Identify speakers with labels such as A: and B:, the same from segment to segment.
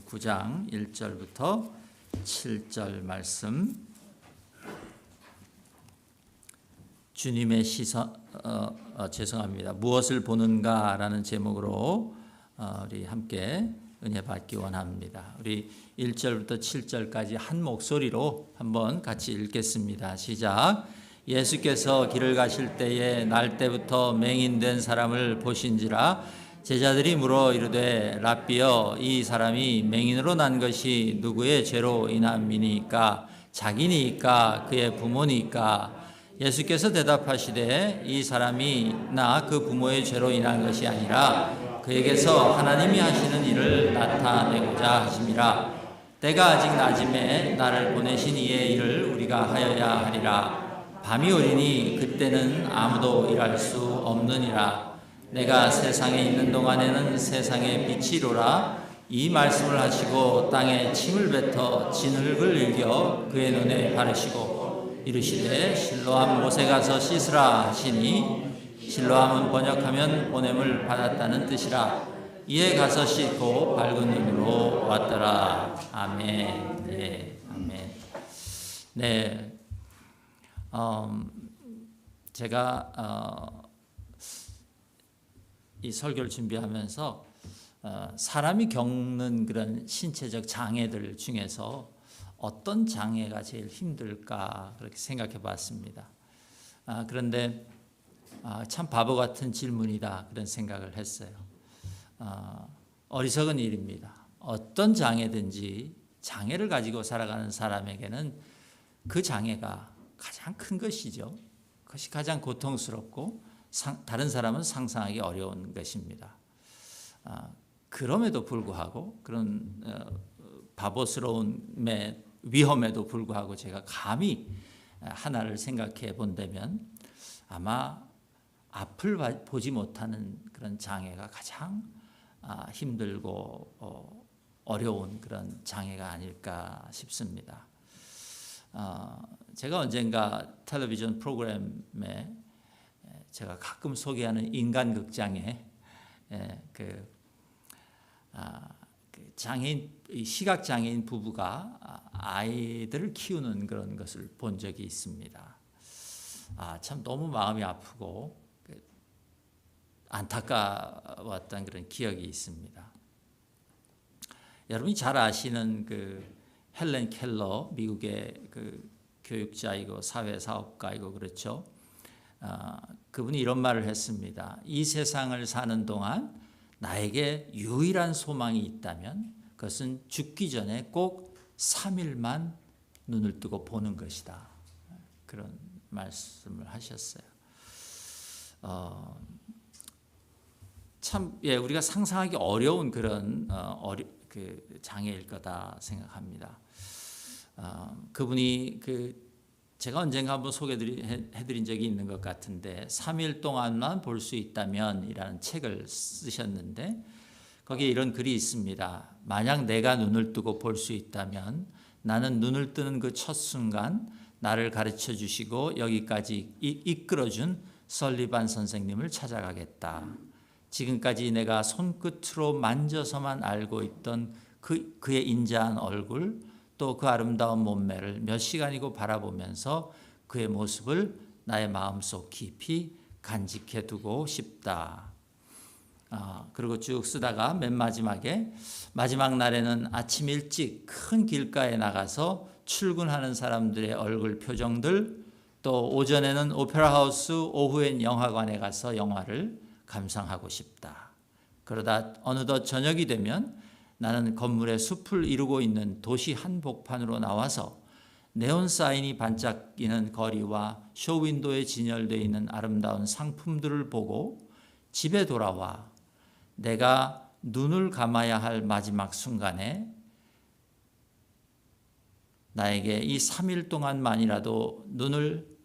A: 9장 1절부터 7절 말씀. 주님의 시선, 죄송합니다. 무엇을 보는가라는 제목으로 우리 함께 은혜 받기 원합니다. 우리 1절부터 7절까지 한 목소리로 한번 같이 읽겠습니다. 시작. 예수께서 길을 가실 때에 날 때부터 맹인된 사람을 보신지라 제자들이 물어 이르되 랍비여 이 사람이 맹인으로 난 것이 누구의 죄로 인함이니까 자기니까 그의 부모니까 예수께서 대답하시되 이 사람이 나 그 부모의 죄로 인한 것이 아니라 그에게서 하나님이 하시는 일을 나타내고자 하심이라. 때가 아직 낮음에 나를 보내신 이의 일을 우리가 하여야 하리라. 밤이 오리니 그때는 아무도 일할 수 없느니라. 내가 세상에 있는 동안에는 세상의 빛이로라. 이 말씀을 하시고 땅에 침을 뱉어 진흙을 일겨 그의 눈에 바르시고 이르시되 실로암 못에 가서 씻으라 하시니 실로암은 번역하면 보냄을 받았다는 뜻이라. 이에 가서 씻고 밝은 눈으로 왔더라. 아멘. 네, 아멘. 네, 제가 이 설교를 준비하면서 사람이 겪는 그런 신체적 장애들 중에서 어떤 장애가 제일 힘들까 그렇게 생각해 봤습니다. 그런데 참 바보 같은 질문이다 그런 생각을 했어요. 어리석은 일입니다. 어떤 장애든지 장애를 가지고 살아가는 사람에게는 그 장애가 가장 큰 것이죠. 그것이 가장 고통스럽고 다른 사람은 상상하기 어려운 것입니다. 그럼에도 불구하고 그런 바보스러움의 위험에도 불구하고 제가 감히 하나를 생각해 본다면 아마 앞을 보지 못하는 그런 장애가 가장 힘들고 어려운 그런 장애가 아닐까 싶습니다. 제가 언젠가 텔레비전 프로그램에 제가 가끔 소개하는 인간극장에 그 장애인, 시각 장애인 부부가 아이들을 키우는 그런 것을 본 적이 있습니다. 참 너무 마음이 아프고 안타까웠던 그런 기억이 있습니다. 여러분이 잘 아시는 그 헬렌 켈러, 미국의 그 교육자이고 사회사업가이고 그렇죠. 그분이 이런 말을 했습니다. 이 세상을 사는 동안 나에게 유일한 소망이 있다면 그것은 죽기 전에 꼭 3일만 눈을 뜨고 보는 것이다. 그런 말씀을 하셨어요. 참 우리가 상상하기 어려운 그런 그 장애일 거다 생각합니다. 그분이 제가 언젠가 한번 소개해드린 적이 있는 것 같은데 3일 동안만 볼 수 있다면 이라는 책을 쓰셨는데 거기에 이런 글이 있습니다. 만약 내가 눈을 뜨고 볼 수 있다면 나는 눈을 뜨는 그 첫 순간 나를 가르쳐 주시고 여기까지 이끌어준 설리반 선생님을 찾아가겠다. 지금까지 내가 손끝으로 만져서만 알고 있던 그의 인자한 얼굴 또 그 아름다운 몸매를 몇 시간이고 바라보면서 그의 모습을 나의 마음속 깊이 간직해 두고 싶다. 그리고 쭉 쓰다가 맨 마지막에 마지막 날에는 아침 일찍 큰 길가에 나가서 출근하는 사람들의 얼굴 표정들 또 오전에는 오페라 하우스 오후엔 영화관에 가서 영화를 감상하고 싶다. 그러다 어느덧 저녁이 되면 나는 건물의 숲을 이루고 있는 도시 한복판으로 나와서 네온 사인이 반짝이는 거리와 쇼윈도에 진열되어 있는 아름다운 상품들을 보고 집에 돌아와 내가 눈을 감아야 할 마지막 순간에 나에게 이 3일 동안만이라도 눈을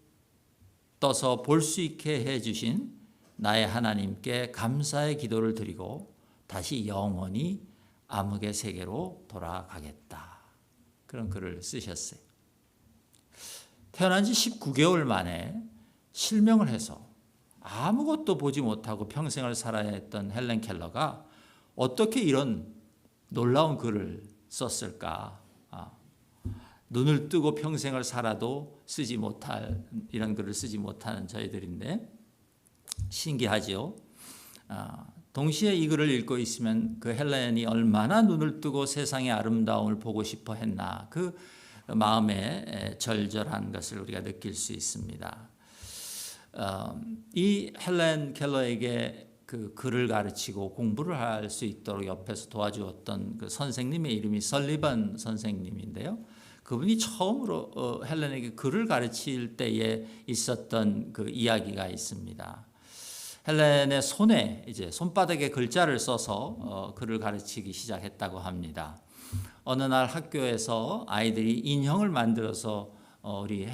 A: 떠서 볼 수 있게 해주신 나의 하나님께 감사의 기도를 드리고 다시 영원히 암흑의 세계로 돌아가겠다. 그런 글을 쓰셨어요. 태어난 지 19개월 만에 실명을 해서 아무것도 보지 못하고 평생을 살아야 했던 헬렌 켈러가 어떻게 이런 놀라운 글을 썼을까? 눈을 뜨고 평생을 살아도 쓰지 못할 이런 글을 쓰지 못하는 저희들인데 신기하죠. 동시에 이 글을 읽고 있으면 그 헬렌이 얼마나 눈을 뜨고 세상의 아름다움을 보고 싶어 했나 그 마음의 절절한 것을 우리가 느낄 수 있습니다. 이 헬렌 켈러에게 그 글을 가르치고 공부를 할 수 있도록 옆에서 도와주었던 그 선생님의 이름이 설리번 선생님인데요. 그분이 처음으로 헬렌에게 글을 가르칠 때에 있었던 그 이야기가 있습니다. 헬렌의 손에 이제 손바닥에 글자를 써서 글을 가르치기 시작했다고 합니다. 어느 날 학교에서 아이들이 인형을 만들어서 우리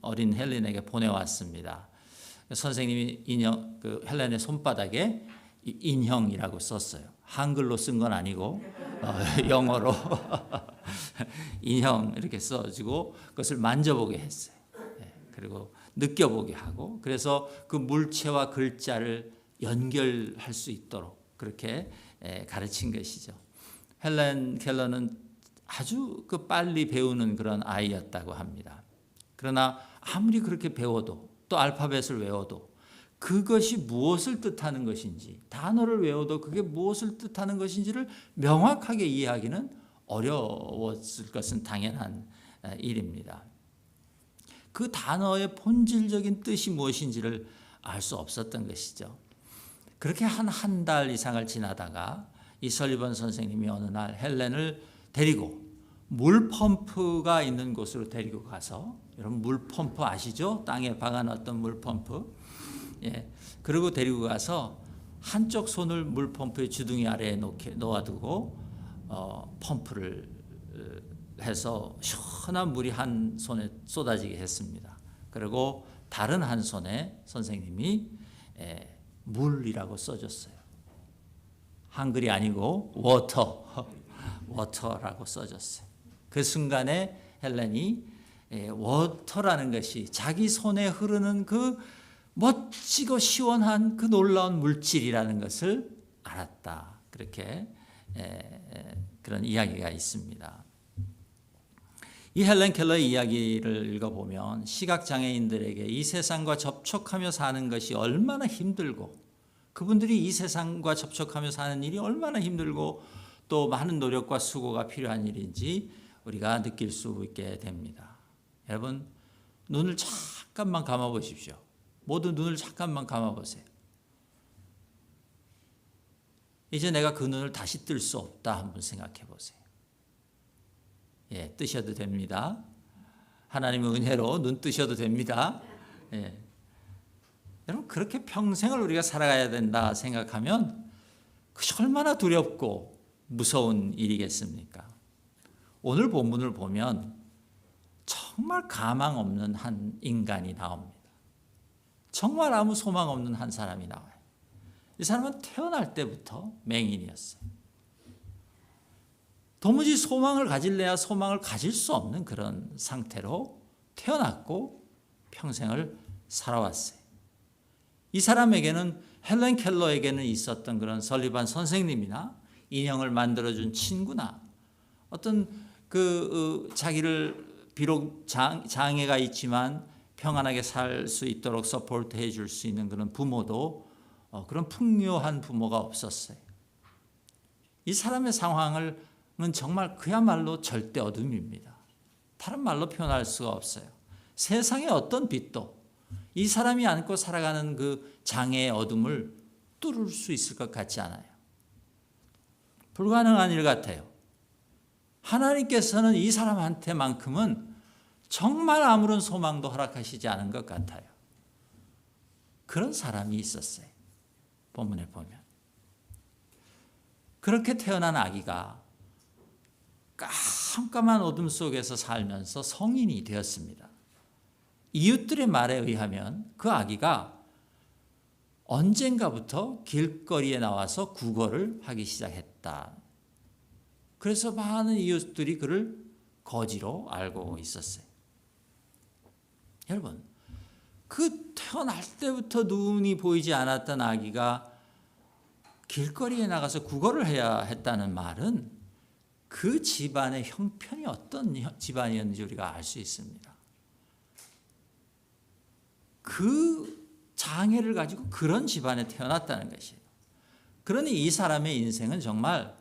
A: 어린 헬렌에게 보내왔습니다. 선생님이 그 헬렌의 손바닥에 인형이라고 썼어요. 한글로 쓴 건 아니고 영어로 인형 이렇게 써가지고 그것을 만져보게 했어요. 그리고 느껴보게 하고 그래서 그 물체와 글자를 연결할 수 있도록 그렇게 가르친 것이죠. 헬렌 켈러는 아주 그 빨리 배우는 그런 아이였다고 합니다. 그러나 아무리 그렇게 배워도 또 알파벳을 외워도 그것이 무엇을 뜻하는 것인지 단어를 외워도 그게 무엇을 뜻하는 것인지를 명확하게 이해하기는 어려웠을 것은 당연한 일입니다. 그 단어의 본질적인 뜻이 무엇인지를 알 수 없었던 것이죠. 그렇게 한 달 이상을 지나다가 이 설리번 선생님이 어느 날 헬렌을 데리고 물펌프가 있는 곳으로 데리고 가서 여러분 물펌프 아시죠? 땅에 박아놨던 물펌프. 그리고 데리고 가서 한쪽 손을 물펌프의 주둥이 아래에 놓아두고 펌프를 해서 시원한 물이 한 손에 쏟아지게 했습니다. 그리고 다른 한 손에 선생님이 물이라고 써줬어요. 한글이 아니고 워터라고 써줬어요. 그 순간에 헬렌이 워터라는 것이 자기 손에 흐르는 그 멋지고 시원한 그 놀라운 물질이라는 것을 알았다. 그렇게 그런 이야기가 있습니다. 이 헬렌 켈러의 이야기를 읽어보면 시각장애인들에게 이 세상과 접촉하며 사는 것이 얼마나 힘들고 그분들이 이 세상과 접촉하며 사는 일이 얼마나 힘들고 또 많은 노력과 수고가 필요한 일인지 우리가 느낄 수 있게 됩니다. 여러분 눈을 잠깐만 감아보십시오. 모두 눈을 잠깐만 감아보세요. 이제 내가 그 눈을 다시 뜰 수 없다 한번 생각해 보세요. 뜨셔도 됩니다. 하나님의 은혜로 눈 뜨셔도 됩니다. 여러분 그렇게 평생을 우리가 살아가야 된다 생각하면 그것이 얼마나 두렵고 무서운 일이겠습니까? 오늘 본문을 보면 정말 가망 없는 한 인간이 나옵니다. 정말 아무 소망 없는 한 사람이 나와요. 이 사람은 태어날 때부터 맹인이었어요. 도무지 소망을 가질래야 소망을 가질 수 없는 그런 상태로 태어났고 평생을 살아왔어요. 이 사람에게는 헬렌 켈러에게는 있었던 그런 설리반 선생님이나 인형을 만들어준 친구나 어떤 자기를 비록 장애가 있지만 평안하게 살 수 있도록 서포트해 줄 수 있는 그런 부모도 그런 풍요한 부모가 없었어요. 이 사람의 상황은 정말 그야말로 절대 어둠입니다. 다른 말로 표현할 수가 없어요. 세상의 어떤 빛도 이 사람이 안고 살아가는 그 장애의 어둠을 뚫을 수 있을 것 같지 않아요. 불가능한 일 같아요. 하나님께서는 이 사람한테만큼은 정말 아무런 소망도 허락하시지 않은 것 같아요. 그런 사람이 있었어요. 본문에 보면. 그렇게 태어난 아기가 깜깜한 어둠 속에서 살면서 성인이 되었습니다. 이웃들의 말에 의하면 그 아기가 언젠가부터 길거리에 나와서 구걸을 하기 시작했다. 그래서 많은 이웃들이 그를 거지로 알고 있었어요. 여러분, 그 태어날 때부터 눈이 보이지 않았던 아기가 길거리에 나가서 구걸을 해야 했다는 말은 그 그 집안의 형편이 어떤 집안이었는지 우리가 알 수 있습니다. 그 장애를 가지고 그런 집안에 태어났다는 것이에요. 그러니 이 사람의 인생은 정말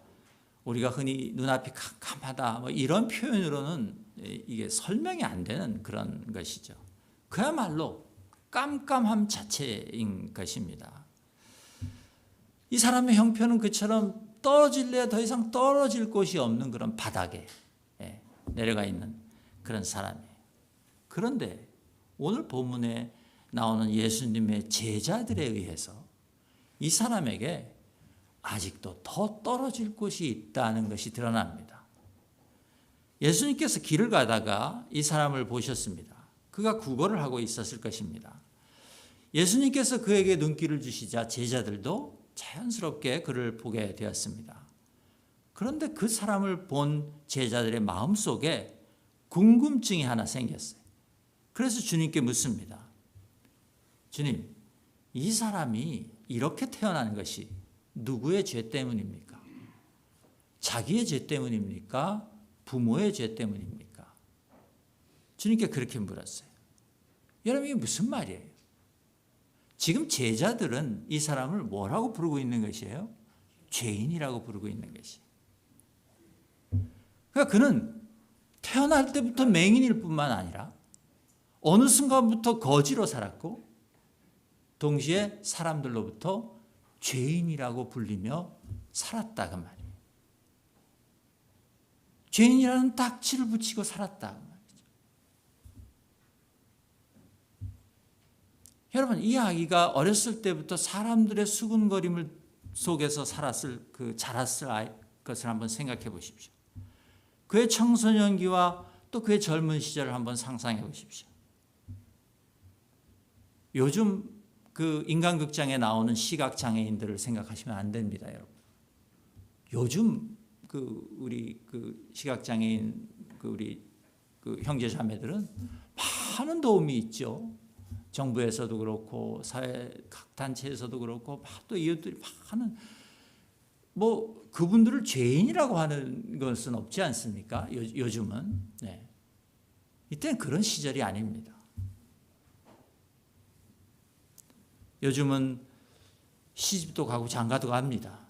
A: 우리가 흔히 눈앞이 캄캄하다 뭐 이런 표현으로는 이게 설명이 안 되는 그런 것이죠. 그야말로 깜깜함 자체인 것입니다. 이 사람의 형편은 그처럼 떨어질래 더 이상 떨어질 곳이 없는 그런 바닥에 내려가 있는 그런 사람이에요. 그런데 오늘 본문에 나오는 예수님의 제자들에 의해서 이 사람에게 아직도 더 떨어질 곳이 있다는 것이 드러납니다. 예수님께서 길을 가다가 이 사람을 보셨습니다. 그가 구걸을 하고 있었을 것입니다. 예수님께서 그에게 눈길을 주시자 제자들도 자연스럽게 그를 보게 되었습니다. 그런데 그 사람을 본 제자들의 마음속에 궁금증이 하나 생겼어요. 그래서 주님께 묻습니다. 주님, 이 사람이 이렇게 태어난 것이 누구의 죄 때문입니까? 자기의 죄 때문입니까? 부모의 죄 때문입니까? 주님께 그렇게 물었어요. 여러분, 이게 무슨 말이에요? 지금 제자들은 이 사람을 뭐라고 부르고 있는 것이에요? 죄인이라고 부르고 있는 것이에요. 그러니까 그는 태어날 때부터 맹인일 뿐만 아니라 어느 순간부터 거지로 살았고 동시에 사람들로부터 죄인이라고 불리며 살았다 그 말이에요. 죄인이라는 딱지를 붙이고 살았다 그 말이죠. 여러분, 이 아기가 어렸을 때부터 사람들의 수군거림을 속에서 자랐을 것을 한번 생각해 보십시오. 그의 청소년기와 또 그의 젊은 시절을 한번 상상해 보십시오. 요즘 그 인간극장에 나오는 시각장애인들을 생각하시면 안 됩니다, 여러분. 요즘 우리 시각장애인 우리 형제자매들은 많은 도움이 있죠. 정부에서도 그렇고 사회 각 단체에서도 그렇고 또 이웃들이 많은 뭐 그분들을 죄인이라고 하는 것은 없지 않습니까? 요즘은. 네. 이때는 그런 시절이 아닙니다. 요즘은 시집도 가고 장가도 갑니다.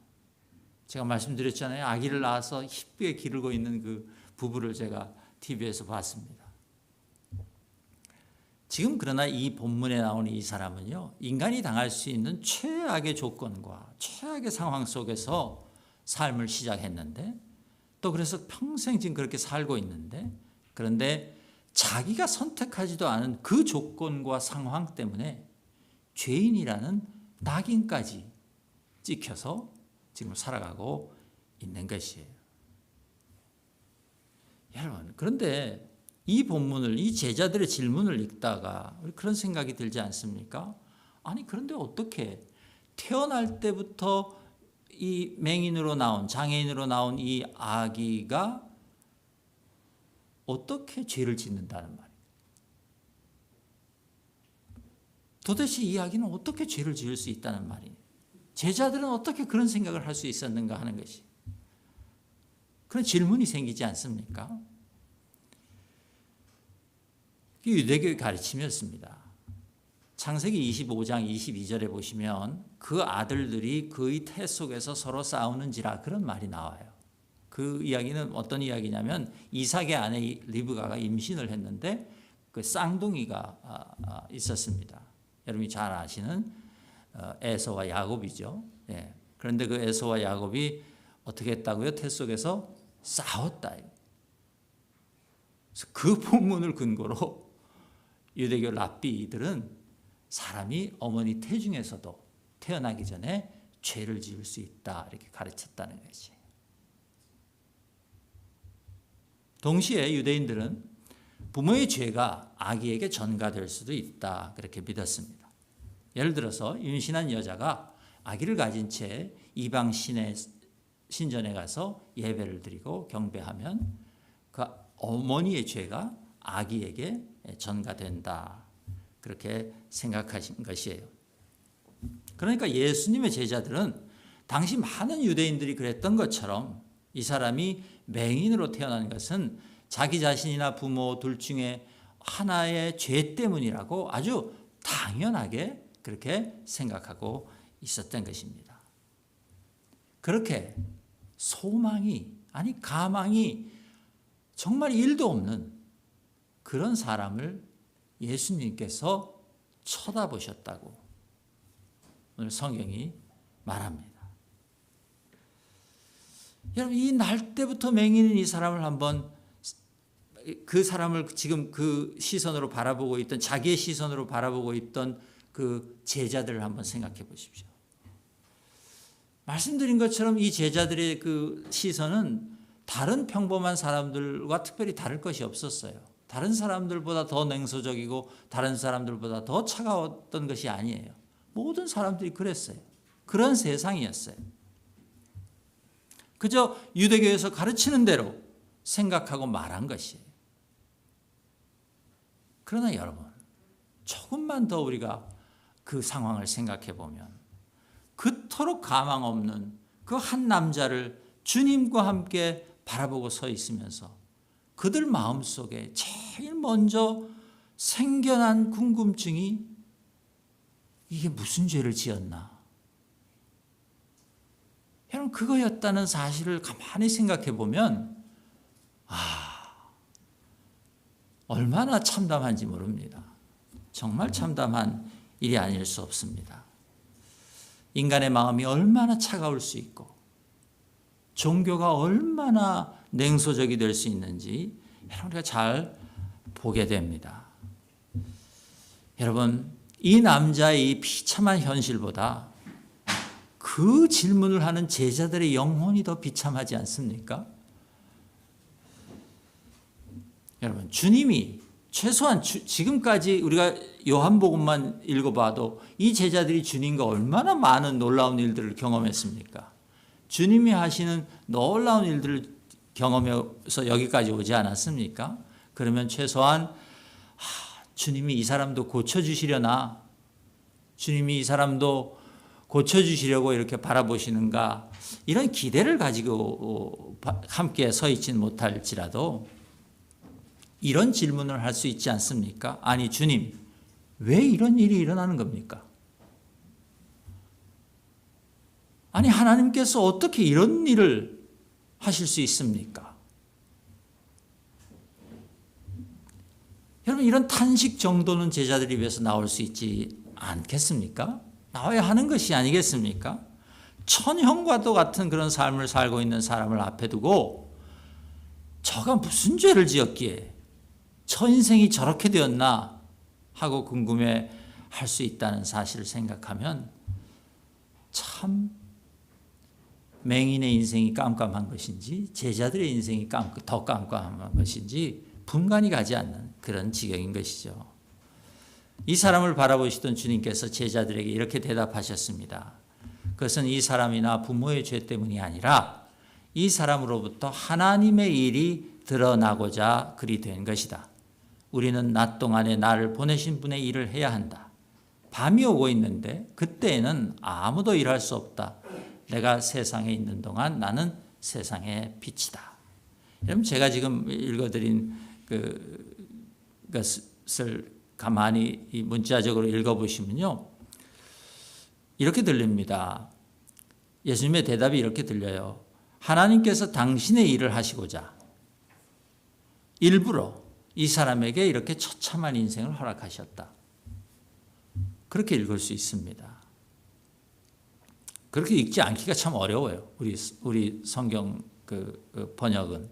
A: 제가 말씀드렸잖아요. 아기를 낳아서 희쁘게 기르고 있는 그 부부를 제가 TV에서 봤습니다. 지금 그러나 이 본문에 나오는 이 사람은요, 인간이 당할 수 있는 최악의 조건과 최악의 상황 속에서 삶을 시작했는데 또 그래서 평생 지금 그렇게 살고 있는데 그런데 자기가 선택하지도 않은 그 조건과 상황 때문에 죄인이라는 낙인까지 찍혀서 지금 살아가고 있는 것이에요. 여러분, 그런데 이 본문을, 이 제자들의 질문을 읽다가 그런 생각이 들지 않습니까? 아니, 그런데 어떻게 태어날 때부터 이 맹인으로 나온, 장애인으로 나온 이 아기가 어떻게 죄를 짓는다는 말이에요? 도대체 이 아기는 어떻게 죄를 지을 수 있다는 말이에요? 제자들은 어떻게 그런 생각을 할 수 있었는가 하는 것이 그런 질문이 생기지 않습니까? 그게 유대교의 가르침이었습니다. 창세기 25장 22절에 보시면 그 아들들이 그의 태 속에서 서로 싸우는지라 그런 말이 나와요. 그 이야기는 어떤 이야기냐면 이삭의 아내 리브가가 임신을 했는데 그 쌍둥이가 있었습니다. 여러분이 잘 아시는 에서와 야곱이죠. 예. 그런데 그 에서와 야곱이 어떻게 했다고요? 태 속에서 싸웠다. 그래서 그 본문을 근거로 유대교 랍비들은 사람이 어머니 태 중에서도 태어나기 전에 죄를 지을 수 있다 이렇게 가르쳤다는 것이. 동시에 유대인들은 부모의 죄가 아기에게 전가될 수도 있다 그렇게 믿었습니다. 예를 들어서 임신한 여자가 아기를 가진 채 이방 신전에 가서 예배를 드리고 경배하면 그 어머니의 죄가 아기에게 전가된다 그렇게 생각하신 것이에요. 그러니까 예수님의 제자들은 당시 많은 유대인들이 그랬던 것처럼 이 사람이 맹인으로 태어난 것은 자기 자신이나 부모 둘 중에 하나의 죄 때문이라고 아주 당연하게 그렇게 생각하고 있었던 것입니다. 그렇게 소망이 아니 가망이 정말 일도 없는 그런 사람을 예수님께서 쳐다보셨다고 오늘 성경이 말합니다. 여러분 이 날 때부터 맹인인 이 사람을 한번 그 사람을 지금 그 시선으로 바라보고 있던 자기의 시선으로 바라보고 있던 그 제자들을 한번 생각해 보십시오. 말씀드린 것처럼 이 제자들의 그 시선은 다른 평범한 사람들과 특별히 다를 것이 없었어요. 다른 사람들보다 더 냉소적이고 다른 사람들보다 더 차가웠던 것이 아니에요. 모든 사람들이 그랬어요. 그런 세상이었어요. 그저 유대교에서 가르치는 대로 생각하고 말한 것이에요. 그러나 여러분, 조금만 더 우리가 그 상황을 생각해 보면 그토록 가망 없는 그 한 남자를 주님과 함께 바라보고 서 있으면서 그들 마음속에 제일 먼저 생겨난 궁금증이 이게 무슨 죄를 지었나? 여러분 그거였다는 사실을 가만히 생각해 보면 얼마나 참담한지 모릅니다. 정말 참담한 일이 아닐 수 없습니다. 인간의 마음이 얼마나 차가울 수 있고 종교가 얼마나 냉소적이 될 수 있는지 우리가 잘 보게 됩니다. 여러분 이 남자의 이 비참한 현실보다 그 질문을 하는 제자들의 영혼이 더 비참하지 않습니까? 여러분 주님이 최소한 지금까지 우리가 요한복음만 읽어봐도 이 제자들이 주님과 얼마나 많은 놀라운 일들을 경험했습니까? 주님이 하시는 놀라운 일들을 경험해서 여기까지 오지 않았습니까? 그러면 최소한 주님이 이 사람도 고쳐주시려나? 주님이 이 사람도 고쳐주시려고 이렇게 바라보시는가? 이런 기대를 가지고 함께 서 있지는 못할지라도 이런 질문을 할 수 있지 않습니까? 아니 주님, 왜 이런 일이 일어나는 겁니까? 아니 하나님께서 어떻게 이런 일을 하실 수 있습니까? 여러분 이런 탄식 정도는 제자들 입에서 나올 수 있지 않겠습니까? 나와야 하는 것이 아니겠습니까? 천형과도 같은 그런 삶을 살고 있는 사람을 앞에 두고 저가 무슨 죄를 지었기에 저 인생이 저렇게 되었나 하고 궁금해 할 수 있다는 사실을 생각하면 참 맹인의 인생이 깜깜한 것인지 제자들의 인생이 더 깜깜한 것인지 분간이 가지 않는 그런 지경인 것이죠. 이 사람을 바라보시던 주님께서 제자들에게 이렇게 대답하셨습니다. 그것은 이 사람이나 부모의 죄 때문이 아니라 이 사람으로부터 하나님의 일이 드러나고자 그리 된 것이다. 우리는 낮 동안에 나를 보내신 분의 일을 해야 한다. 밤이 오고 있는데 그때에는 아무도 일할 수 없다. 내가 세상에 있는 동안 나는 세상의 빛이다. 여러분 제가 지금 읽어드린 그것을 가만히 문자적으로 읽어보시면요. 이렇게 들립니다. 예수님의 대답이 이렇게 들려요. 하나님께서 당신의 일을 하시고자 일부러 이 사람에게 이렇게 처참한 인생을 허락하셨다. 그렇게 읽을 수 있습니다. 그렇게 읽지 않기가 참 어려워요. 우리 성경 번역은.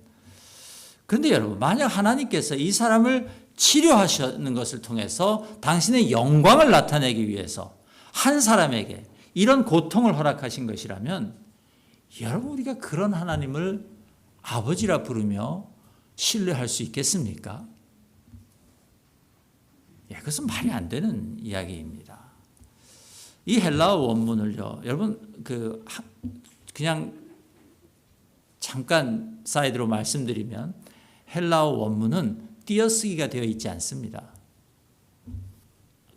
A: 그런데 여러분, 만약 하나님께서 이 사람을 치료하시는 것을 통해서 당신의 영광을 나타내기 위해서 한 사람에게 이런 고통을 허락하신 것이라면 여러분 우리가 그런 하나님을 아버지라 부르며 신뢰할 수 있겠습니까? 그것은 말이 안 되는 이야기입니다. 이 헬라어 원문을요, 여러분 그냥 잠깐 사이드로 말씀드리면 헬라어 원문은 띄어쓰기가 되어 있지 않습니다.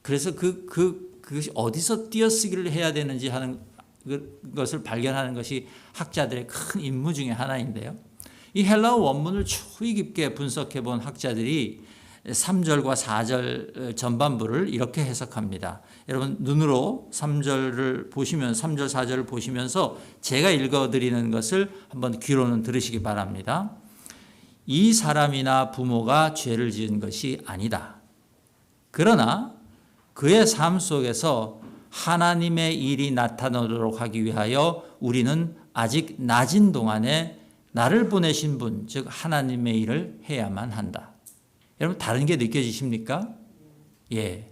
A: 그래서 그것이 어디서 띄어쓰기를 해야 되는지 하는 것을 발견하는 것이 학자들의 큰 임무 중에 하나인데요. 이 헬라어 원문을 추리 깊게 분석해 본 학자들이 3절과 4절 전반부를 이렇게 해석합니다. 여러분 눈으로 3절을 보시면 3절 4절을 보시면서 제가 읽어드리는 것을 한번 귀로는 들으시기 바랍니다. 이 사람이나 부모가 죄를 지은 것이 아니다. 그러나 그의 삶 속에서 하나님의 일이 나타나도록 하기 위하여 우리는 아직 낮은 동안에 나를 보내신 분, 즉 하나님의 일을 해야만 한다. 여러분 다른 게 느껴지십니까? 예.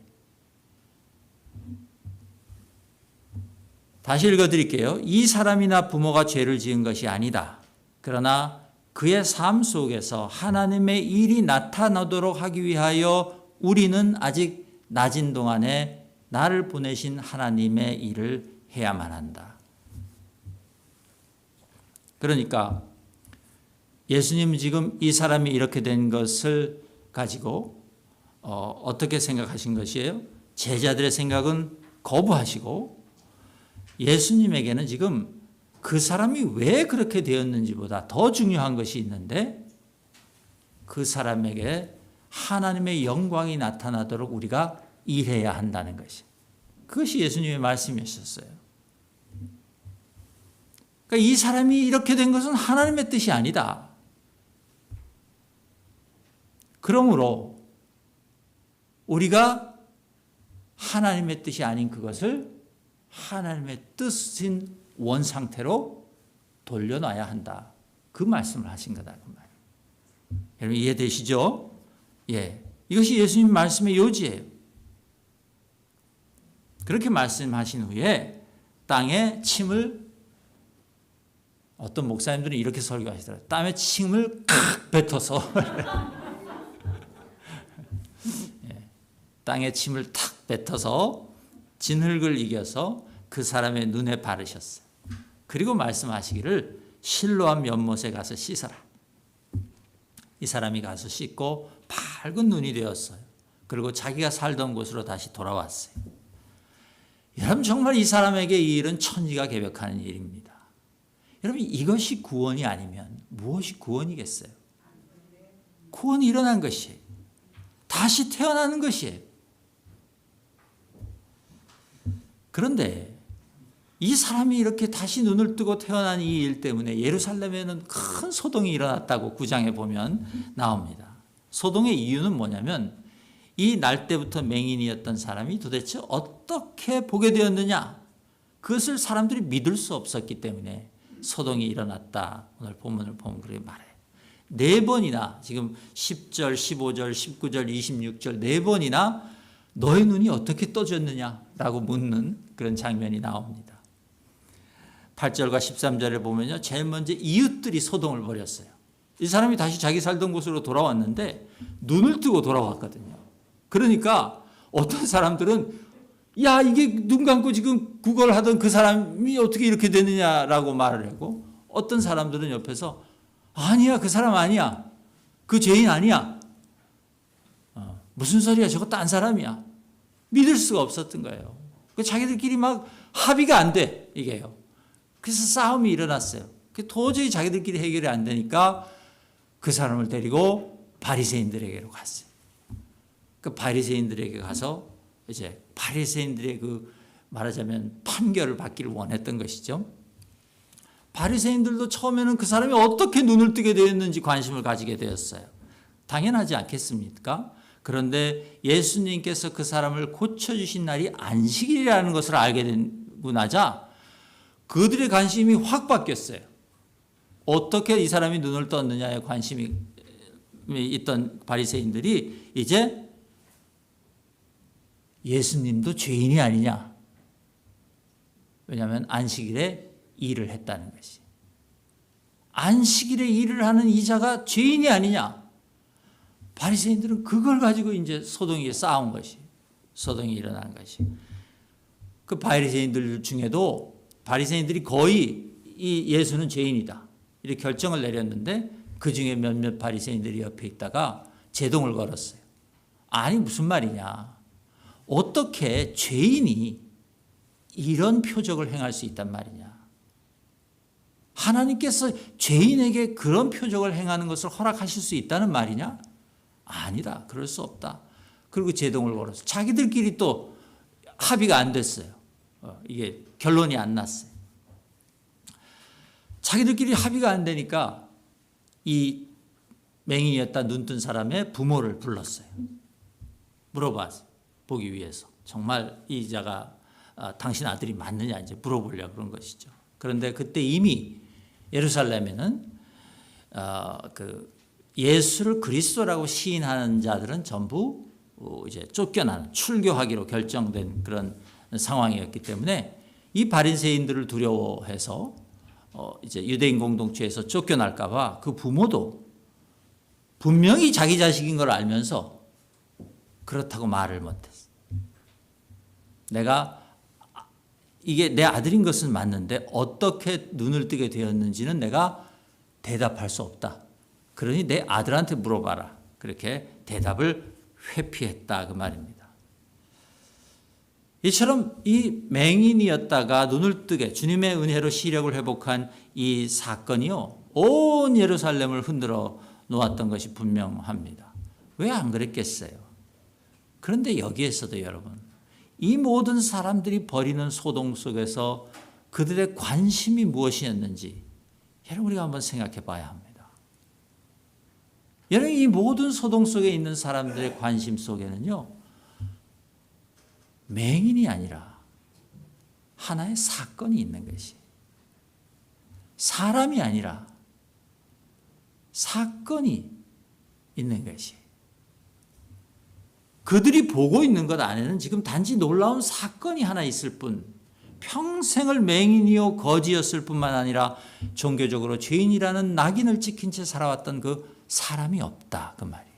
A: 다시 읽어드릴게요. 이 사람이나 부모가 죄를 지은 것이 아니다. 그러나 그의 삶 속에서 하나님의 일이 나타나도록 하기 위하여 우리는 아직 낮은 동안에 나를 보내신 하나님의 일을 해야만 한다. 그러니까 예수님은 지금 이 사람이 이렇게 된 것을 가지고 어떻게 생각하신 것이에요? 제자들의 생각은 거부하시고 예수님에게는 지금 그 사람이 왜 그렇게 되었는지보다 더 중요한 것이 있는데 그 사람에게 하나님의 영광이 나타나도록 우리가 일해야 한다는 것이. 그것이 예수님의 말씀이셨어요. 그러니까 이 사람이 이렇게 된 것은 하나님의 뜻이 아니다. 그러므로 우리가 하나님의 뜻이 아닌 그것을 하나님의 뜻인 원상태로 돌려놔야 한다. 그 말씀을 하신 거다. 그 말. 여러분 이해되시죠? 예. 이것이 예수님 말씀의 요지예요. 그렇게 말씀하신 후에 땅에 침을 어떤 목사님들은 이렇게 설교하시더라고요. 땀에 침을 칵 뱉어서 예. 땅에 침을 탁 뱉어서 진흙을 이겨서 그 사람의 눈에 바르셨어요. 그리고 말씀하시기를 실로암 연못에 가서 씻어라. 이 사람이 가서 씻고 밝은 눈이 되었어요. 그리고 자기가 살던 곳으로 다시 돌아왔어요. 여러분 정말 이 사람에게 이 일은 천지가 개벽하는 일입니다. 여러분 이것이 구원이 아니면 무엇이 구원이겠어요? 구원이 일어난 것이에요. 다시 태어나는 것이에요. 그런데 이 사람이 이렇게 다시 눈을 뜨고 태어난 이 일 때문에 예루살렘에는 큰 소동이 일어났다고 9장에 보면 나옵니다. 소동의 이유는 뭐냐면 이 날 때부터 맹인이었던 사람이 도대체 어떻게 보게 되었느냐, 그것을 사람들이 믿을 수 없었기 때문에 소동이 일어났다. 오늘 본문을 보면 그렇게 말해요. 4번이나 지금 10절, 15절, 19절, 26절 4번이나 너의 눈이 어떻게 떠졌느냐라고 묻는 그런 장면이 나옵니다. 8절과 13절에 보면요, 제일 먼저 이웃들이 소동을 벌였어요. 이 사람이 다시 자기 살던 곳으로 돌아왔는데 눈을 뜨고 돌아왔거든요. 그러니까 어떤 사람들은 야, 이게 눈 감고 지금 구걸하던 그 사람이 어떻게 이렇게 되느냐라고 말을 하고, 어떤 사람들은 옆에서 아니야, 그 사람 아니야, 그 죄인 아니야, 무슨 소리야, 저거 딴 사람이야. 믿을 수가 없었던 거예요. 자기들끼리 막 합의가 안 돼, 이게요. 그래서 싸움이 일어났어요. 도저히 자기들끼리 해결이 안 되니까 그 사람을 데리고 바리새인들에게로 갔어요. 그 바리새인들에게 가서 이제 바리새인들의 그 말하자면 판결을 받기를 원했던 것이죠. 바리새인들도 처음에는 그 사람이 어떻게 눈을 뜨게 되었는지 관심을 가지게 되었어요. 당연하지 않겠습니까? 그런데 예수님께서 그 사람을 고쳐주신 날이 안식일이라는 것을 알게 되고 나자 그들의 관심이 확 바뀌었어요. 어떻게 이 사람이 눈을 떴느냐에 관심이 있던 바리새인들이 이제 예수님도 죄인이 아니냐. 왜냐하면 안식일에 일을 했다는 것이. 안식일에 일을 하는 이자가 죄인이 아니냐. 바리새인들은 그걸 가지고 이제 소동이 싸운 것이, 소동이 일어난 것이. 그 바리새인들 중에도 바리새인들이 거의 이 예수는 죄인이다 이렇게 결정을 내렸는데 그 중에 몇몇 바리새인들이 옆에 있다가 제동을 걸었어요. 아니 무슨 말이냐. 어떻게 죄인이 이런 표적을 행할 수 있단 말이냐. 하나님께서 죄인에게 그런 표적을 행하는 것을 허락하실 수 있다는 말이냐? 아니다. 그럴 수 없다. 그리고 제동을 걸어서 자기들끼리 또 합의가 안 됐어요. 이게 결론이 안 났어요. 자기들끼리 합의가 안 되니까 이 맹인이었다 눈뜬 사람의 부모를 불렀어요. 물어봤어요. 보기 위해서. 정말 이 자가 당신 아들이 맞느냐 이제 물어보려고 그런 것이죠. 그런데 그때 이미 예루살렘에는 그 예수를 그리스도라고 시인하는 자들은 전부 이제 쫓겨나는 출교하기로 결정된 그런 상황이었기 때문에 이 바리새인들을 두려워해서 이제 유대인 공동체에서 쫓겨날까봐 그 부모도 분명히 자기 자식인 걸 알면서 그렇다고 말을 못했어. 내가 이게 내 아들인 것은 맞는데 어떻게 눈을 뜨게 되었는지는 내가 대답할 수 없다. 그러니 내 아들한테 물어봐라. 그렇게 대답을 회피했다 그 말입니다. 이처럼 이 맹인이었다가 눈을 뜨게 주님의 은혜로 시력을 회복한 이 사건이요 온 예루살렘을 흔들어 놓았던 것이 분명합니다. 왜 안 그랬겠어요? 그런데 여기에서도 여러분 이 모든 사람들이 벌이는 소동 속에서 그들의 관심이 무엇이었는지 여러분 우리가 한번 생각해 봐야 합니다. 여러분 이 모든 소동 속에 있는 사람들의 관심 속에는요 맹인이 아니라 하나의 사건이 있는 것이 사람이 아니라 사건이 있는 것이 그들이 보고 있는 것 안에는 지금 단지 놀라운 사건이 하나 있을 뿐 평생을 맹인이요 거지였을 뿐만 아니라 종교적으로 죄인이라는 낙인을 찍힌 채 살아왔던 그 사람이 없다 그 말이에요.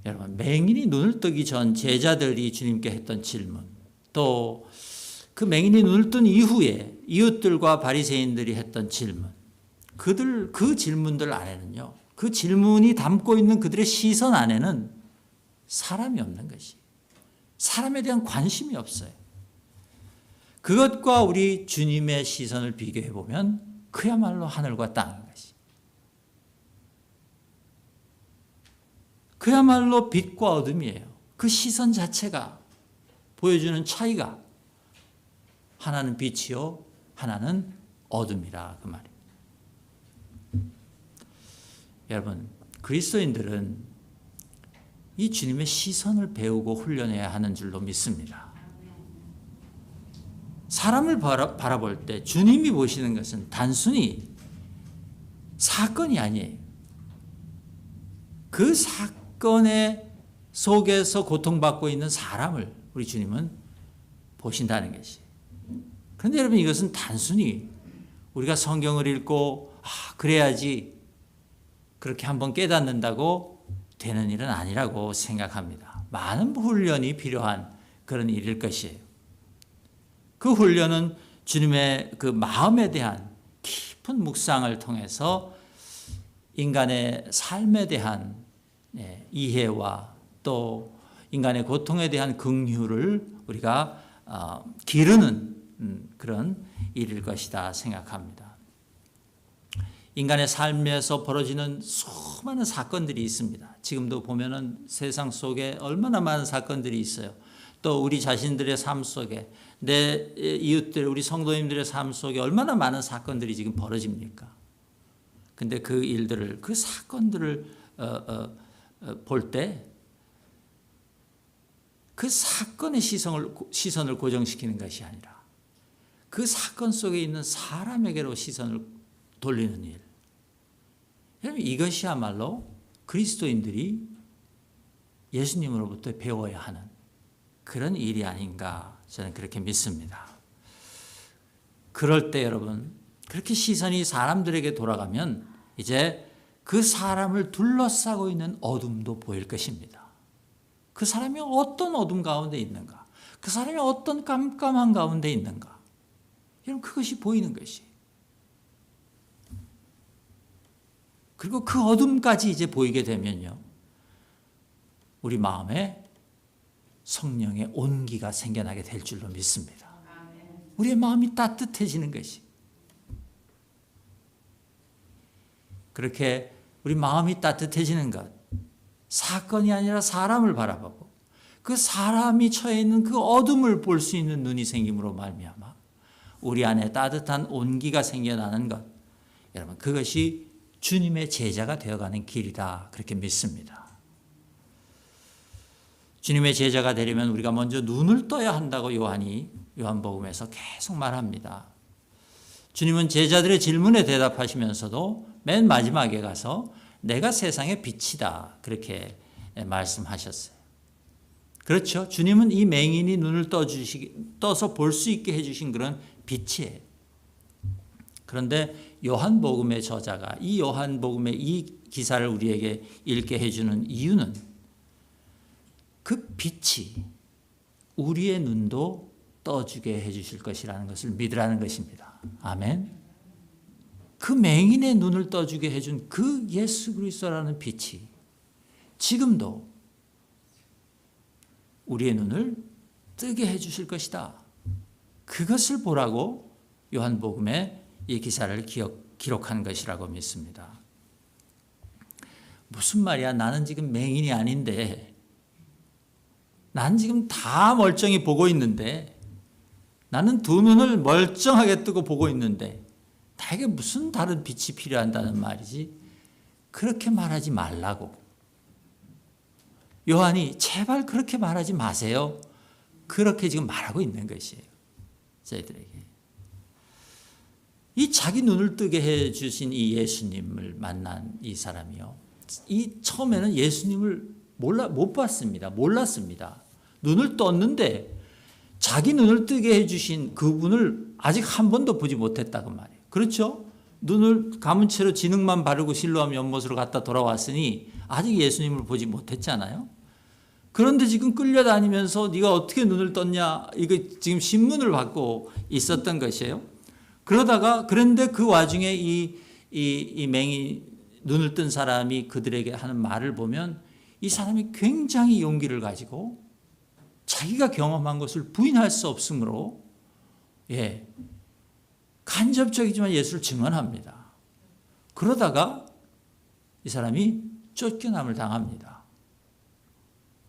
A: 여러분 맹인이 눈을 뜨기 전 제자들이 주님께 했던 질문 또 그 맹인이 눈을 뜬 이후에 이웃들과 바리새인들이 했던 질문 그 질문들 안에는요 그 질문이 담고 있는 그들의 시선 안에는 사람이 없는 것이 사람에 대한 관심이 없어요. 그것과 우리 주님의 시선을 비교해 보면 그야말로 하늘과 땅인 것이 그야말로 빛과 어둠이에요. 그 시선 자체가 보여주는 차이가 하나는 빛이요 하나는 어둠이라 그 말입니다. 여러분 그리스도인들은 이 주님의 시선을 배우고 훈련해야 하는 줄로 믿습니다. 사람을 바라볼 때 주님이 보시는 것은 단순히 사건이 아니에요. 그 사건의 속에서 고통받고 있는 사람을 우리 주님은 보신다는 것이. 그런데 여러분 이것은 단순히 우리가 성경을 읽고 그래야지 그렇게 한번 깨닫는다고 되는 일은 아니라고 생각합니다. 많은 훈련이 필요한 그런 일일 것이에요. 그 훈련은 주님의 그 마음에 대한 깊은 묵상을 통해서 인간의 삶에 대한 이해와 또 인간의 고통에 대한 긍휼을 우리가 기르는 그런 일일 것이다 생각합니다. 인간의 삶에서 벌어지는 수많은 사건들이 있습니다. 지금도 보면은 세상 속에 얼마나 많은 사건들이 있어요. 또 우리 자신들의 삶 속에 내 이웃들 우리 성도님들의 삶 속에 얼마나 많은 사건들이 지금 벌어집니까? 근데 그 일들을 그 사건들을 볼 때 그 사건의 시선을 고정시키는 것이 아니라 그 사건 속에 있는 사람에게로 시선을 돌리는 일. 여러분 이것이야말로 그리스도인들이 예수님으로부터 배워야 하는 그런 일이 아닌가 저는 그렇게 믿습니다. 그럴 때 여러분 그렇게 시선이 사람들에게 돌아가면 이제 그 사람을 둘러싸고 있는 어둠도 보일 것입니다. 그 사람이 어떤 어둠 가운데 있는가? 그 사람이 어떤 깜깜한 가운데 있는가? 여러분 그것이 보이는 것이. 그리고 그 어둠까지 이제 보이게 되면요. 우리 마음에 성령의 온기가 생겨나게 될 줄로 믿습니다. 우리의 마음이 따뜻해지는 것이. 그렇게 우리 마음이 따뜻해지는 것, 사건이 아니라 사람을 바라보고 그 사람이 처해 있는 그 어둠을 볼 수 있는 눈이 생김으로 말미암아 우리 안에 따뜻한 온기가 생겨나는 것, 여러분 그것이 주님의 제자가 되어가는 길이다 그렇게 믿습니다. 주님의 제자가 되려면 우리가 먼저 눈을 떠야 한다고 요한이 요한복음에서 계속 말합니다. 주님은 제자들의 질문에 대답하시면서도 맨 마지막에 가서 내가 세상의 빛이다 그렇게 말씀하셨어요. 그렇죠. 주님은 이 맹인이 눈을 떠서 볼 수 있게 해주신 그런 빛이에요. 그런데 요한복음의 저자가 이 요한복음의 이 기사를 우리에게 읽게 해주는 이유는 그 빛이 우리의 눈도 떠주게 해주실 것이라는 것을 믿으라는 것입니다. 아멘. 그 맹인의 눈을 떠주게 해준 그 예수 그리스도라는 빛이 지금도 우리의 눈을 뜨게 해주실 것이다. 그것을 보라고 요한복음에 이 기사를 기록한 것이라고 믿습니다. 무슨 말이야? 나는 지금 맹인이 아닌데, 난 지금 다 멀쩡히 보고 있는데, 나는 두 눈을 멀쩡하게 뜨고 보고 있는데 나에게 무슨 다른 빛이 필요한다는 말이지? 그렇게 말하지 말라고. 요한이 제발 그렇게 말하지 마세요. 그렇게 지금 말하고 있는 것이에요. 저희들에게. 이 자기 눈을 뜨게 해주신 이 예수님을 만난 이 사람이요. 이 처음에는 예수님을 못 봤습니다. 몰랐습니다. 눈을 떴는데 자기 눈을 뜨게 해주신 그분을 아직 한 번도 보지 못했다고 말이에요. 그렇죠? 눈을 감은 채로 진흙만 바르고 실로암 연못으로 갔다 돌아왔으니 아직 예수님을 보지 못했잖아요. 그런데 지금 끌려다니면서 네가 어떻게 눈을 떴냐, 이거 지금 신문을 받고 있었던 것이에요. 그런데 그 와중에 이 맹이 눈을 뜬 사람이 그들에게 하는 말을 보면 이 사람이 굉장히 용기를 가지고 자기가 경험한 것을 부인할 수 없으므로 간접적이지만 예수를 증언합니다. 그러다가 이 사람이 쫓겨남을 당합니다.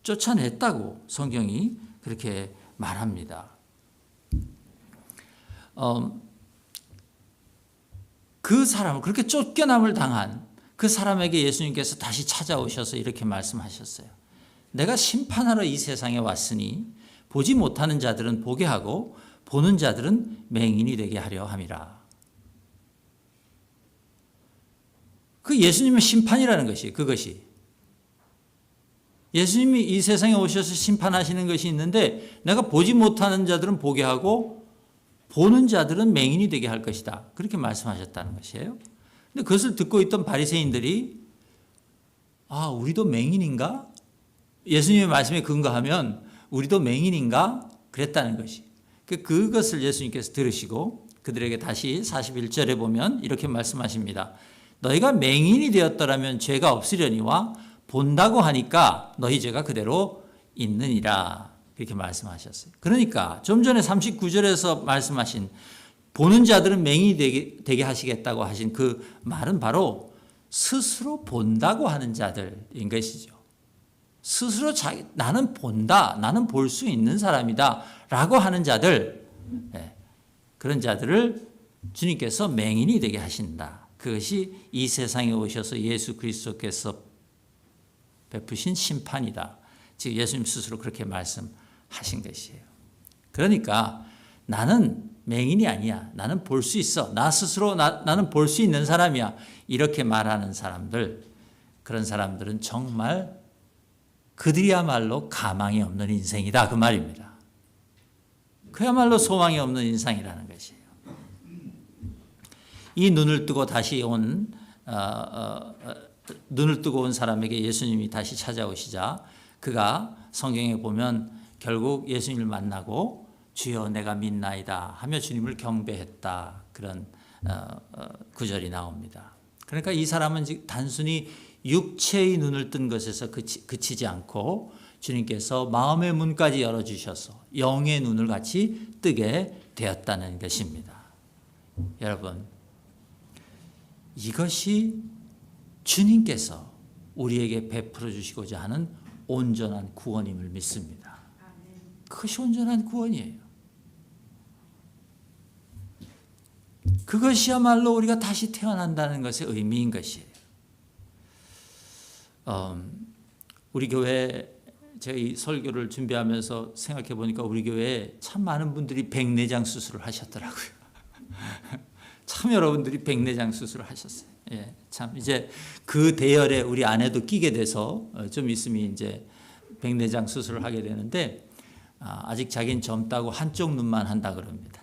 A: 쫓아냈다고 성경이 그렇게 말합니다. 그 사람을 그렇게 쫓겨남을 당한 그 사람에게 예수님께서 다시 찾아오셔서 이렇게 말씀하셨어요. 내가 심판하러 이 세상에 왔으니 보지 못하는 자들은 보게 하고 보는 자들은 맹인이 되게 하려 함이라. 그 예수님의 심판이라는 것이 그것이. 예수님이 이 세상에 오셔서 심판하시는 것이 있는데 내가 보지 못하는 자들은 보게 하고 보는 자들은 맹인이 되게 할 것이다. 그렇게 말씀하셨다는 것이에요. 근데 그것을 듣고 있던 바리새인들이 우리도 맹인인가? 예수님의 말씀에 근거하면 우리도 맹인인가? 그랬다는 것이. 그것을 예수님께서 들으시고 그들에게 다시 41절에 보면 이렇게 말씀하십니다. 너희가 맹인이 되었더라면 죄가 없으려니와 본다고 하니까 너희 죄가 그대로 있느니라. 그렇게 말씀하셨어요. 그러니까 좀 전에 39절에서 말씀하신 보는 자들은 맹인이 되게 하시겠다고 하신 그 말은 바로 스스로 본다고 하는 자들인 것이죠. 스스로 나는 본다, 나는 볼 수 있는 사람이다 라고 하는 자들, 그런 자들을 주님께서 맹인이 되게 하신다. 그것이 이 세상에 오셔서 예수 그리스도께서 베푸신 심판이다. 즉 예수님 스스로 그렇게 말씀하신 것이에요. 그러니까 나는 맹인이 아니야. 나는 볼 수 있어. 나 스스로 나는 볼 수 있는 사람이야. 이렇게 말하는 사람들, 그런 사람들은 정말 그들이야말로 가망이 없는 인생이다. 그 말입니다. 그야말로 소망이 없는 인생이라는 것이에요. 이 눈을 뜨고 다시 온 눈을 뜨고 온 사람에게 예수님이 다시 찾아오시자 그가 성경에 보면 결국 예수님을 만나고 주여 내가 믿나이다 하며 주님을 경배했다. 그런 구절이 나옵니다. 그러니까 이 사람은 단순히 육체의 눈을 뜬 것에서 그치지 않고 주님께서 마음의 문까지 열어주셔서 영의 눈을 같이 뜨게 되었다는 것입니다. 여러분, 이것이 주님께서 우리에게 베풀어 주시고자 하는 온전한 구원임을 믿습니다. 그것이 온전한 구원이에요. 그것이야말로 우리가 다시 태어난다는 것의 의미인 것이에요. 우리 교회 제가 이 설교를 준비하면서 생각해 보니까 우리 교회에 참 많은 분들이 백내장 수술을 하셨더라고요. 참 여러분들이 백내장 수술을 하셨어요. 예, 참 이제 그 대열에 우리 아내도 끼게 돼서 좀 있으면 이제 백내장 수술을 하게 되는데 아직 자기는 젊다고 한쪽 눈만 한다 그럽니다.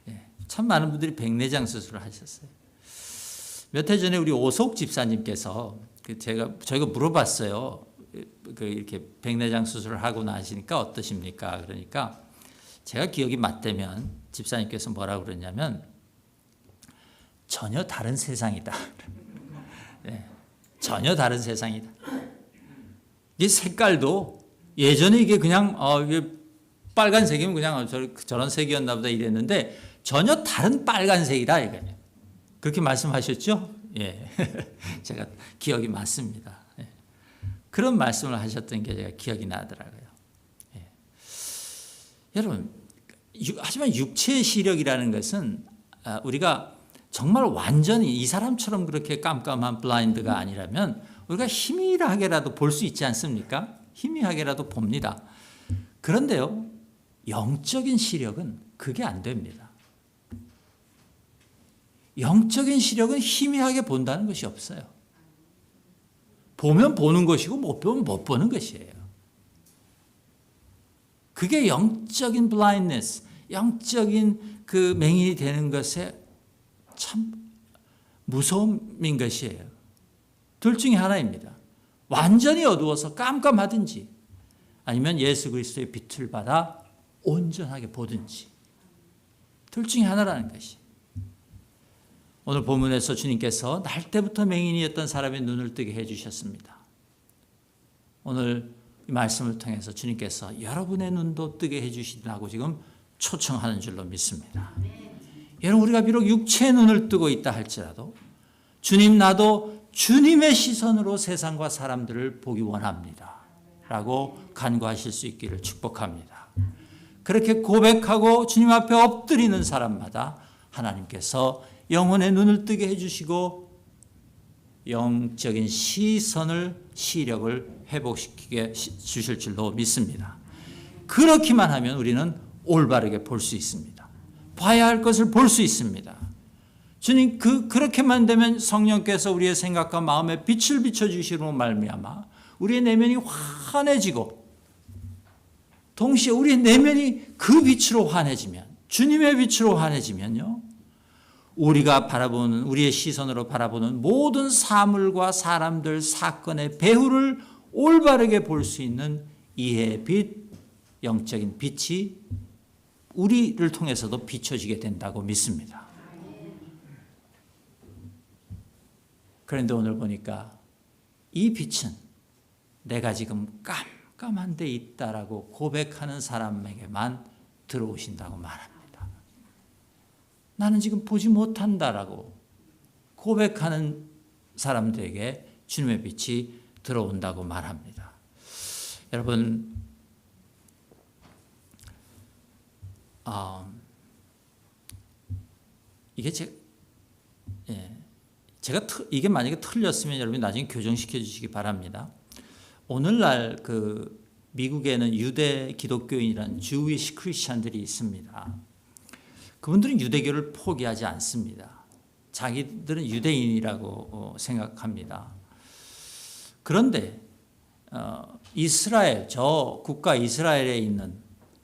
A: 예, 참 많은 분들이 백내장 수술을 하셨어요. 몇 해 전에 우리 오석 집사님께서 저희가 물어봤어요. 이렇게 백내장 수술을 하고 나시니까 어떠십니까? 그러니까 제가 기억이 맞다면 집사님께서 뭐라고 그러냐면 전혀 다른 세상이다. 네, 전혀 다른 세상이다. 이 색깔도 예전에 이게 그냥 이게 빨간색이면 그냥 저런 색이었나 보다 이랬는데 전혀 다른 빨간색이다 이거예요. 그렇게 말씀하셨죠? 예, 제가 기억이 맞습니다. 예. 그런 말씀을 하셨던 게 제가 기억이 나더라고요. 예. 여러분, 하지만 육체의 시력이라는 것은 우리가 정말 완전히 이 사람처럼 그렇게 깜깜한 블라인드가 아니라면 우리가 희미하게라도 볼 수 있지 않습니까? 희미하게라도 봅니다. 그런데요, 영적인 시력은 그게 안 됩니다. 영적인 시력은 희미하게 본다는 것이 없어요. 보면 보는 것이고 못 보면 못 보는 것이에요. 그게 영적인 blindness, 영적인 그 맹인이 되는 것의 참 무서움인 것이에요. 둘 중에 하나입니다. 완전히 어두워서 깜깜하든지 아니면 예수 그리스도의 빛을 받아 온전하게 보든지 둘 중에 하나라는 것이. 오늘 본문에서 주님께서 날 때부터 맹인이었던 사람의 눈을 뜨게 해주셨습니다. 오늘 이 말씀을 통해서 주님께서 여러분의 눈도 뜨게 해주시라고 지금 초청하는 줄로 믿습니다. 여러분, 우리가 비록 육체의 눈을 뜨고 있다 할지라도 주님, 나도 주님의 시선으로 세상과 사람들을 보기 원합니다 라고 간구하실 수 있기를 축복합니다. 그렇게 고백하고 주님 앞에 엎드리는 사람마다 하나님께서 영혼의 눈을 뜨게 해주시고 영적인 시력을 회복시키게 주실 줄로 믿습니다. 그렇기만 하면 우리는 올바르게 볼 수 있습니다. 봐야 할 것을 볼 수 있습니다. 주님, 그렇게만 되면 성령께서 우리의 생각과 마음에 빛을 비춰주시로 말미암아 우리의 내면이 환해지고 동시에 우리의 내면이 그 빛으로 환해지면, 주님의 빛으로 환해지면요, 우리가 바라보는, 우리의 시선으로 바라보는 모든 사물과 사람들, 사건의 배후를 올바르게 볼 수 있는 이해의 빛, 영적인 빛이 우리를 통해서도 비춰지게 된다고 믿습니다. 그런데 오늘 보니까 이 빛은 내가 지금 깜깜한 데 있다라고 고백하는 사람에게만 들어오신다고 말합니다. 나는 지금 보지 못한다라고 고백하는 사람들에게 주님의 빛이 들어온다고 말합니다. 여러분, 이게 만약에 틀렸으면 여러분이 나중에 교정시켜 주시기 바랍니다. 오늘날 미국에는 유대 기독교인이라는 Jewish 크리스천들이 있습니다. 그분들은 유대교를 포기하지 않습니다. 자기들은 유대인이라고 생각합니다. 그런데 이스라엘, 저 국가 이스라엘에 있는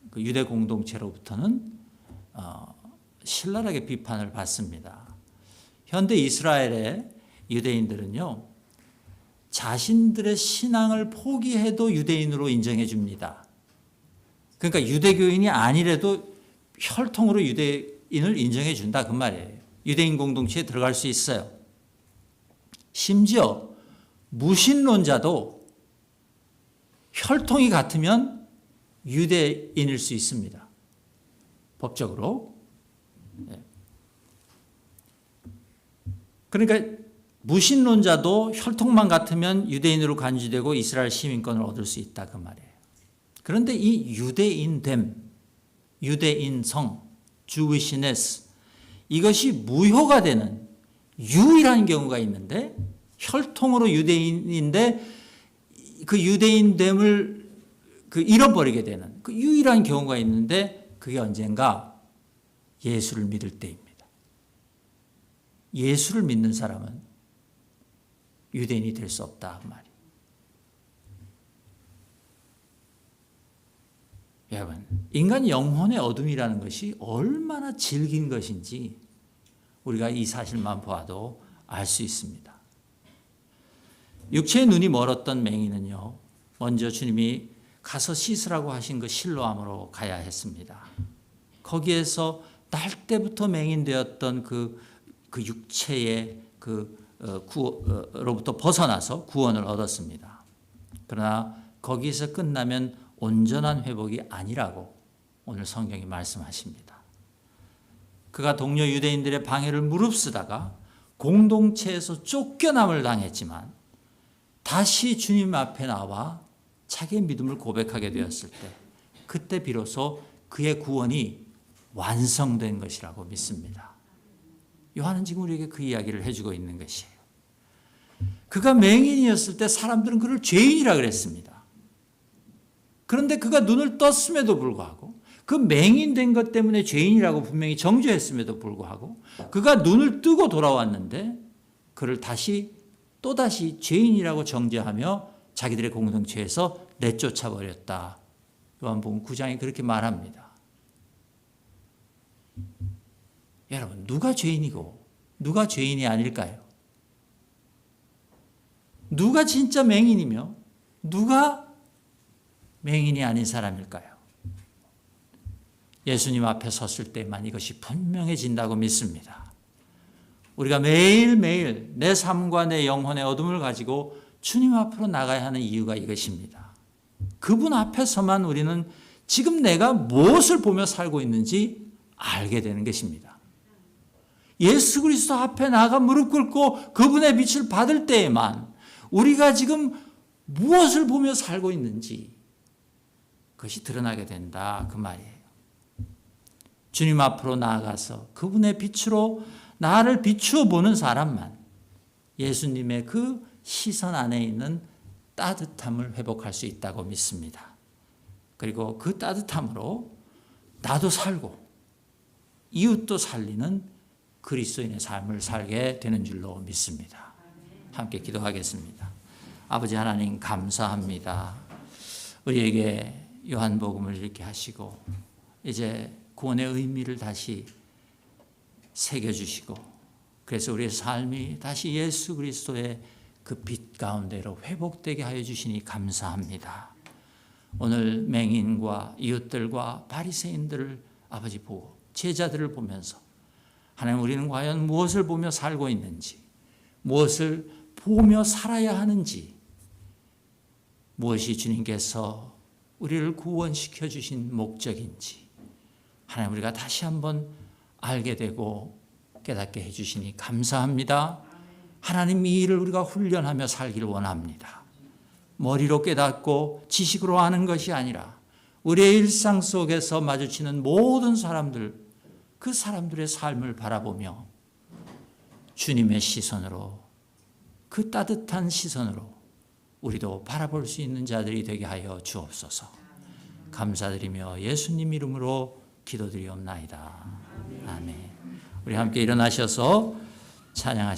A: 그 유대 공동체로부터는 신랄하게 비판을 받습니다. 현대 이스라엘의 유대인들은요, 자신들의 신앙을 포기해도 유대인으로 인정해 줍니다. 그러니까 유대교인이 아니래도 혈통으로 유대인을 인정해 준다 그 말이에요. 유대인 공동체에 들어갈 수 있어요. 심지어 무신론자도 혈통이 같으면 유대인일 수 있습니다. 법적으로. 그러니까 무신론자도 혈통만 같으면 유대인으로 간주되고 이스라엘 시민권을 얻을 수 있다 그 말이에요. 그런데 이 유대인됨, 유대인성, Jewishness, 이것이 무효가 되는 유일한 경우가 있는데, 혈통으로 유대인인데 그 유대인됨을 잃어버리게 되는 그 유일한 경우가 있는데, 그게 언젠가 예수를 믿을 때입니다. 예수를 믿는 사람은 유대인이 될 수 없다 그 말이에요. 여러분, 인간 영혼의 어둠이라는 것이 얼마나 질긴 것인지 우리가 이 사실만 보아도 알 수 있습니다. 육체의 눈이 멀었던 맹인은요, 먼저 주님이 가서 씻으라고 하신 그 실로암으로 가야 했습니다. 거기에서 날 때부터 맹인되었던 그 육체의 로부터 벗어나서 구원을 얻었습니다. 그러나 거기서 끝나면 온전한 회복이 아니라고 오늘 성경이 말씀하십니다. 그가 동료 유대인들의 방해를 무릅쓰다가 공동체에서 쫓겨남을 당했지만 다시 주님 앞에 나와 자기의 믿음을 고백하게 되었을 때, 그때 비로소 그의 구원이 완성된 것이라고 믿습니다. 요한은 지금 우리에게 그 이야기를 해주고 있는 것이에요. 그가 맹인이었을 때 사람들은 그를 죄인이라 그랬습니다. 그런데 그가 눈을 떴음에도 불구하고, 그 맹인된 것 때문에 죄인이라고 분명히 정죄했음에도 불구하고 그가 눈을 뜨고 돌아왔는데 그를 또다시 죄인이라고 정죄하며 자기들의 공동체에서 내쫓아 버렸다. 요한복음 9장이 그렇게 말합니다. 여러분, 누가 죄인이고 누가 죄인이 아닐까요? 누가 진짜 맹인이며 누가 맹인이 아닌 사람일까요? 예수님 앞에 섰을 때만 이것이 분명해진다고 믿습니다. 우리가 매일매일 내 삶과 내 영혼의 어둠을 가지고 주님 앞으로 나가야 하는 이유가 이것입니다. 그분 앞에서만 우리는 지금 내가 무엇을 보며 살고 있는지 알게 되는 것입니다. 예수 그리스도 앞에 나가 무릎 꿇고 그분의 빛을 받을 때에만 우리가 지금 무엇을 보며 살고 있는지 그것이 드러나게 된다 그 말이에요. 주님 앞으로 나아가서 그분의 빛으로 나를 비추어 보는 사람만 예수님의 그 시선 안에 있는 따뜻함을 회복할 수 있다고 믿습니다. 그리고 그 따뜻함으로 나도 살고 이웃도 살리는 그리스도인의 삶을 살게 되는 줄로 믿습니다. 함께 기도하겠습니다. 아버지 하나님, 감사합니다. 우리에게 요한복음을 읽게 하시고 이제 구원의 의미를 다시 새겨주시고, 그래서 우리의 삶이 다시 예수 그리스도의 그 빛 가운데로 회복되게 하여 주시니 감사합니다. 오늘 맹인과 이웃들과 바리새인들을 아버지 보고 제자들을 보면서 하나님, 우리는 과연 무엇을 보며 살고 있는지, 무엇을 보며 살아야 하는지, 무엇이 주님께서 우리를 구원시켜 주신 목적인지 하나님, 우리가 다시 한번 알게 되고 깨닫게 해주시니 감사합니다. 하나님, 이 일을 우리가 훈련하며 살기를 원합니다. 머리로 깨닫고 지식으로 아는 것이 아니라 우리의 일상 속에서 마주치는 모든 사람들, 그 사람들의 삶을 바라보며 주님의 시선으로, 그 따뜻한 시선으로 우리도 바라볼 수 있는 자들이 되게 하여 주옵소서. 감사드리며 예수님 이름으로 기도드리옵나이다. 아멘. 우리 함께 일어나셔서 찬양하시겠습니다.